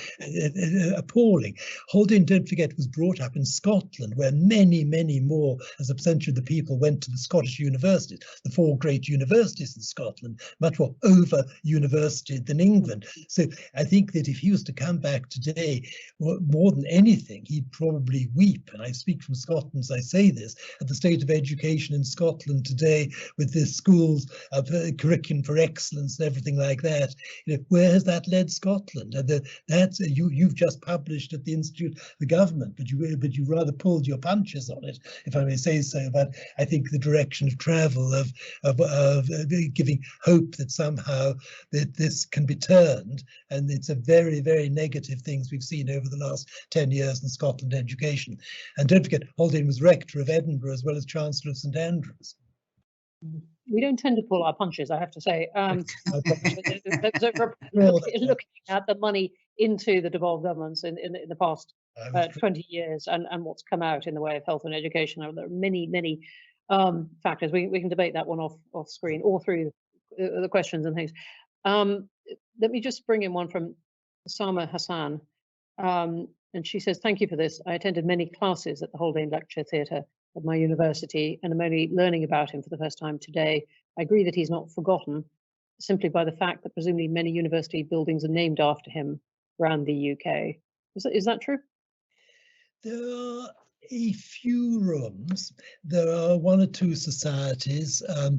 appalling. Haldane, don't forget, was brought up in Scotland, where many, many more as a percentage of the people went to the Scottish universities, the 4 great universities in Scotland, much more over university than England. So I think that if he was to come back today, more than anything, he'd probably weep. And I speak from Scotland as I say this, at the state of education in Scotland today, with the schools of curriculum for excellence and everything like that. You know, where has that led Scotland? That's you've just published at the Institute of the Government, but you rather pulled your punches on it, if I may say so. But I think the direction of travel of giving hope that somehow that this can be turned, and it's a very, very negative things we've seen over the last 10 years in Scotland education. And don't forget, Haldane was rector of Edinburgh as well as Chancellor of St Andrews. We don't tend to pull our punches, I have to say. Looking at the money into the devolved governments in the past 20 years and what's come out in the way of health and education, there are many, many factors. We can debate that one off screen or through the questions and things. Let me just bring in one from Sama Hassan. And she says, thank you for this. I attended many classes at the Haldane Lecture Theatre at my university, and I'm only learning about him for the first time today. I agree that he's not forgotten, simply by the fact that presumably many university buildings are named after him around the UK. Is that true? There are a few rooms. There are 1 or 2 societies. I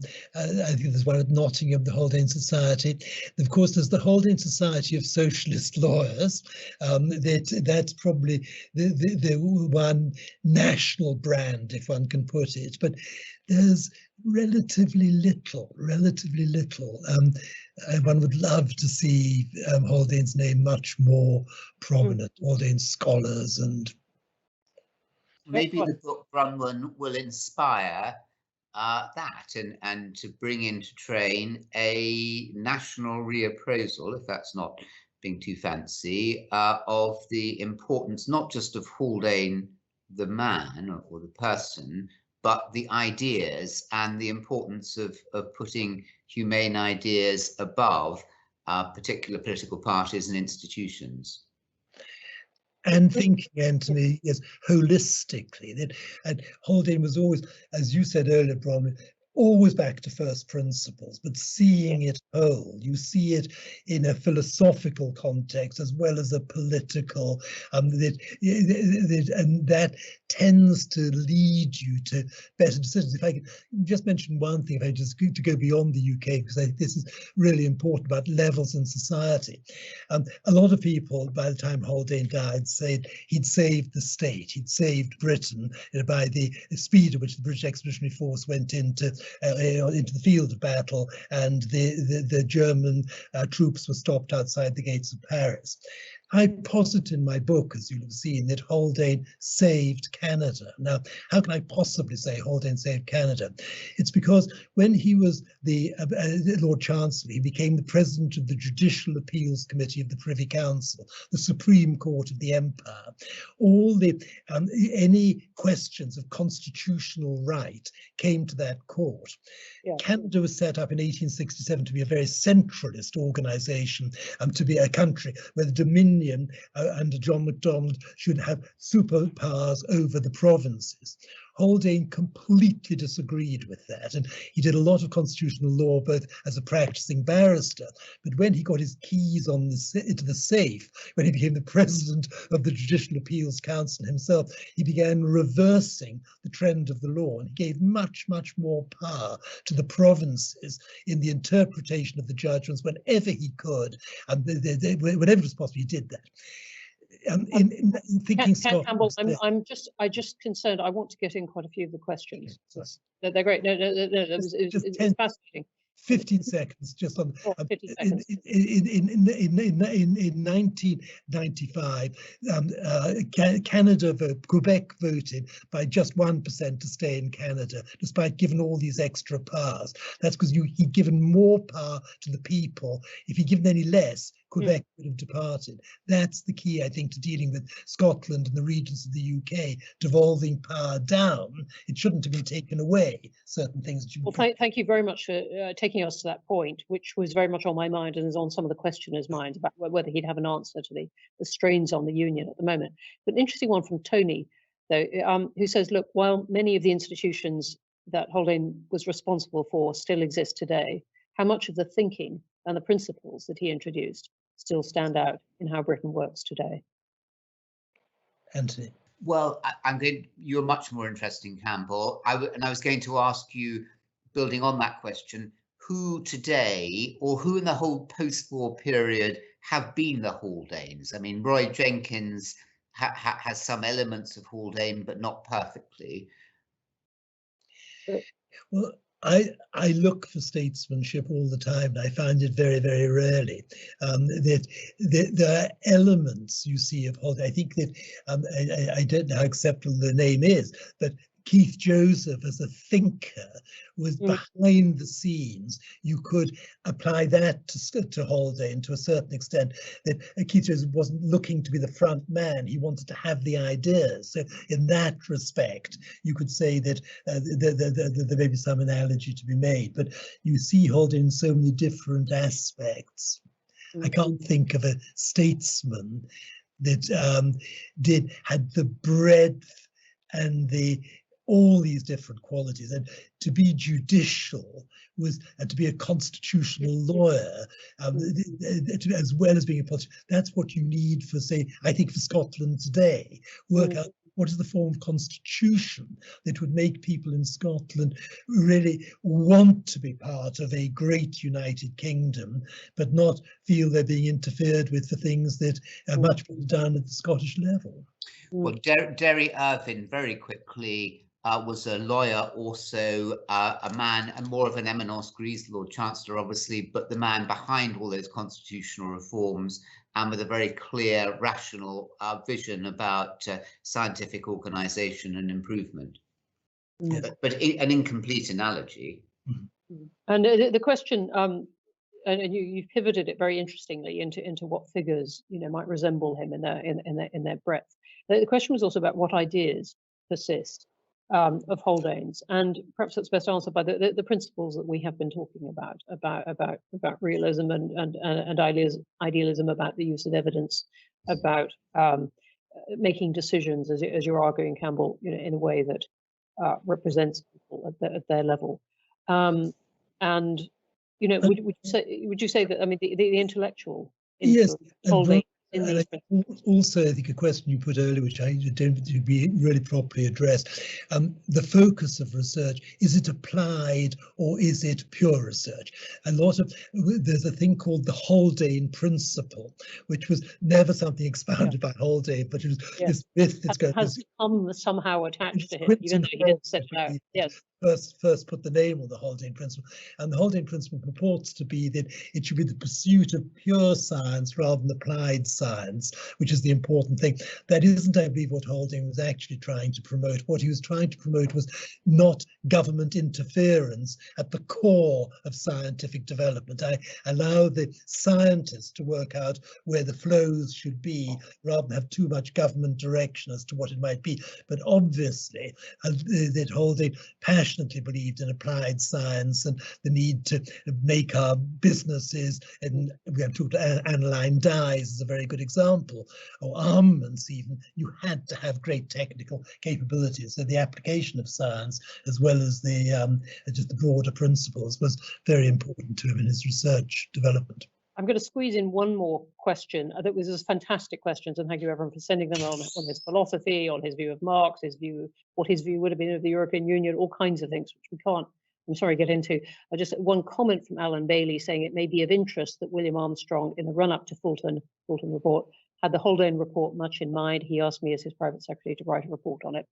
think there's one at Nottingham, the Haldane Society. Of course, there's the Haldane Society of Socialist Lawyers. That's probably the one national brand, if one can put it. But there's relatively little. One would love to see Haldane's name much more prominent. Haldane scholars and. Maybe the book Brunwan will inspire that and to bring into train a national reappraisal, if that's not being too fancy, of the importance not just of Haldane the man or the person, but the ideas and the importance of putting humane ideas above particular political parties and institutions. And thinking, Anthony, yes, holistically. And Haldane was always, as you said earlier, Bronwyn, always back to first principles, but seeing it whole. You see it in a philosophical context as well as a political, and that tends to lead you to better decisions. If I could just mention one thing, if I just to go beyond the UK, because I think this is really important about levels in society. A lot of people, by the time Haldane died, said he'd saved the state, he'd saved Britain by the speed at which the British Expeditionary Force went into the field of battle, and the German troops were stopped outside the gates of Paris. I posit in my book, as you'll have seen, that Haldane saved Canada. Now, how can I possibly say Haldane saved Canada? It's because when he was the Lord Chancellor, he became the president of the Judicial Appeals Committee of the Privy Council, the Supreme Court of the Empire. All the any questions of constitutional right came to that court. Yeah. Canada was set up in 1867 to be a very centralist organization, to be a country where the Dominion under John Macdonald should have superpowers over the provinces. Haldane completely disagreed with that, and he did a lot of constitutional law both as a practicing barrister, but when he got his keys on into the safe, when he became the president of the Judicial Appeals Council himself, he began reversing the trend of the law, and he gave much more power to the provinces in the interpretation of the judgments whenever he could, and whenever it was possible, he did that. In thinking Campbell, I'm just concerned. I want to get in quite a few of the questions. They're great. No, it's fascinating. 15 seconds just on 50 seconds. In 1995 Quebec voted by just 1% to stay in Canada, despite giving all these extra powers. That's because he'd given more power to the people. If he'd given any less, Quebec would have departed. That's the key, I think, to dealing with Scotland and the regions of the UK, devolving power down. It shouldn't have been taken away, certain things. Well, thank you very much for taking us to that point, which was very much on my mind and is on some of the questioners' minds about whether he'd have an answer to the strains on the Union at the moment. But an interesting one from Tony, though, who says, look, while many of the institutions that Haldane was responsible for still exist today, how much of the thinking and the principles that he introduced still stand out in how Britain works today? Anthony. Well, you're much more interesting, Campbell. I was going to ask you, building on that question, who today, or who in the whole post-war period, have been the Haldanes? I mean, Roy Jenkins has some elements of Haldane, but not perfectly. Well, I look for statesmanship all the time, and I find it very rarely. That there are elements you see of Haldane. I think that I don't know how acceptable the name is, but Keith Joseph as a thinker was behind the scenes. You could apply that to Haldane to a certain extent, that Keith Joseph wasn't looking to be the front man. He wanted to have the ideas. So in that respect, you could say that there may be some analogy to be made, but you see Haldane in so many different aspects. I can't think of a statesman that had the breadth and all these different qualities, and to be judicial was, and to be a constitutional lawyer, as well as being a politician. That's what you need for, say, I think for Scotland today. Work out what is the form of constitution that would make people in Scotland really want to be part of a great United Kingdom, but not feel they're being interfered with for things that are much more done at the Scottish level. Well, Derry Irvine, very quickly, was a lawyer, also a man, and more of an eminence grise, Lord Chancellor, obviously, but the man behind all those constitutional reforms, and with a very clear, rational vision about scientific organisation and improvement. But an incomplete analogy. And the question, and you pivoted it very interestingly into what figures might resemble him in their breadth. The question was also about what ideas persist of Haldane's, and perhaps that's best answered by the principles that we have been talking about realism and idealism, about the use of evidence, about making decisions, as you're arguing, Campbell, in a way that represents people at their level. And would you say that, I mean, the intellectual influence of Haldane in these principles? Also, I think a question you put earlier, which I don't think to be really properly addressed, the focus of research, is it applied or is it pure research? There's a thing called the Haldane principle, which was never something expounded by Haldane, but it was this myth that has come somehow attached to him, even though he didn't set it out. Yes. First put the name on the Haldane principle, and the Haldane principle purports to be that it should be the pursuit of pure science rather than applied science, which is the important thing. That isn't, I believe, what Haldane was actually trying to promote. What he was trying to promote was not government interference at the core of scientific development. I allow the scientists to work out where the flows should be, rather than have too much government direction as to what it might be. But obviously, that Haldane passionately passionately believed in applied science and the need to make our businesses, and we have talked aniline dyes is a very good example, or armaments even, you had to have great technical capabilities. So the application of science, as well as the just the broader principles, was very important to him in his research development. I'm going to squeeze in one more question. I think this is fantastic questions, and thank you everyone for sending them on his philosophy, on his view of Marx, what his view would have been of the European Union, all kinds of things which we can't, I'm sorry, get into. Just one comment from Alan Bailey saying it may be of interest that William Armstrong, in the run-up to Fulton report, had the Haldane report much in mind. He asked me as his private secretary to write a report on it.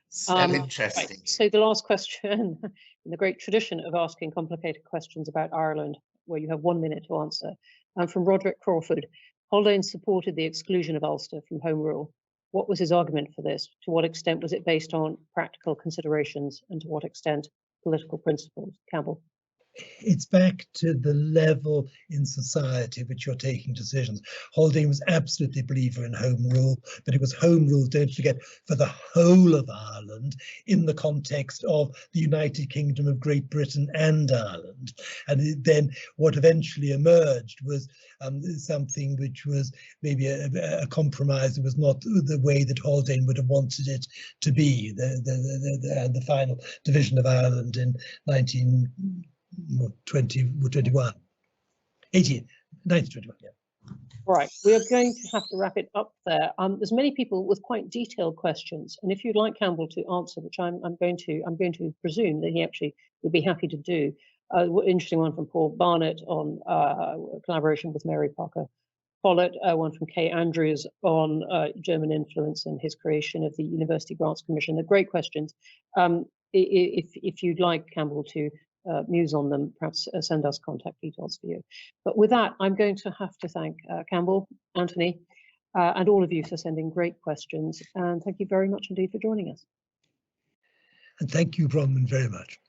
So interesting. Right. So the last question, in the great tradition of asking complicated questions about Ireland, where you have 1 minute to answer, from Roderick Crawford. Haldane supported the exclusion of Ulster from Home Rule. What was his argument for this? To what extent was it based on practical considerations, and to what extent political principles? Campbell. It's back to the level in society which you're taking decisions. Haldane was absolutely a believer in Home Rule, but it was Home Rule, don't forget, for the whole of Ireland in the context of the United Kingdom of Great Britain and Ireland. And then what eventually emerged was something which was maybe a compromise. It was not the way that Haldane would have wanted it to be, the final division of Ireland in 1921, yeah. Right, we are going to have to wrap it up there. There's many people with quite detailed questions, and if you'd like Campbell to answer, which I'm going to presume that he actually would be happy to do. Interesting one from Paul Barnett on collaboration with Mary Parker Follett, one from Kay Andrews on German influence and his creation of the University Grants Commission. They're great questions. If you'd like Campbell to muse on them, perhaps send us contact details for you. But with that, I'm going to have to thank Campbell, Anthony, and all of you for sending great questions. And thank you very much indeed for joining us. And thank you, Bronwyn, very much.